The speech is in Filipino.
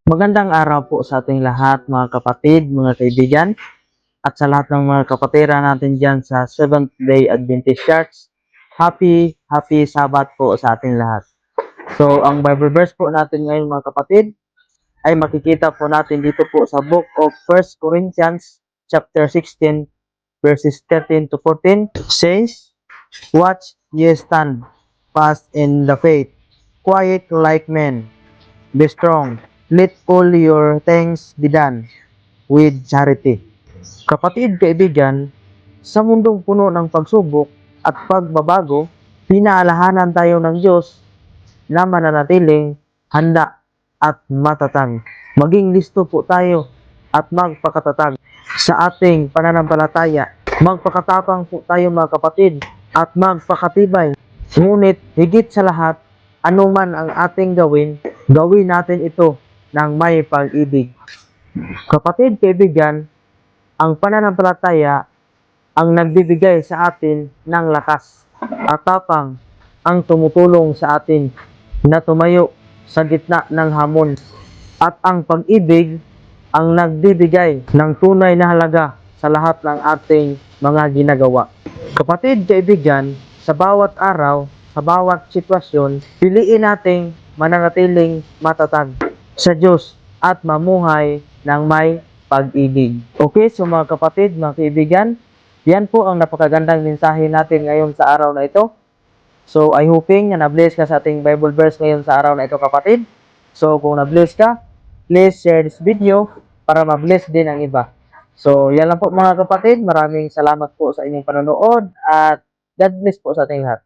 Magandang araw po sa ating lahat mga kapatid, mga kaibigan, at sa lahat ng mga kapatira natin dyan sa Seventh-day Adventist Church. Happy Sabbath po sa ating lahat. So, ang Bible verse po natin ngayon mga kapatid ay makikita po natin dito po sa Book of 1 Corinthians chapter 16 verses 13 to 14 says, "Watch ye stand fast in the faith, quiet like men. Be strong. Let all your things be done with charity." Kapatid, kaibigan, sa mundong puno ng pagsubok at pagbabago, pinaalahanan tayo ng Diyos na mananatiling handa at matatag. Maging listo po tayo at magpakatatag sa ating pananampalataya. Magpakatapang po tayo mga kapatid at magpakatibay. Ngunit higit sa lahat, anuman ang ating gawin, gawin natin ito ng may pag-ibig. Kapatid, kaibigan, ang pananampalataya ang nagbibigay sa atin ng lakas at tapang, ang tumutulong sa atin na tumayo sa gitna ng hamon, at ang pag-ibig ang nagbibigay ng tunay na halaga sa lahat ng ating mga ginagawa. Kapatid, kaibigan, sa bawat araw, sa bawat sitwasyon, piliin nating mananatiling matatag sa Diyos at mamuhay ng may pag-ibig. Okay, so mga kapatid, mga kaibigan, yan po ang napakagandang mensahe natin ngayon sa araw na ito. So, I hoping na na-bless ka sa ating Bible verse ngayon sa araw na ito, kapatid. So, kung na-bless ka, please share this video para ma-bless din ang iba. So, yan lang po mga kapatid. Maraming salamat po sa inyong panonood at God bless po sa ating lahat.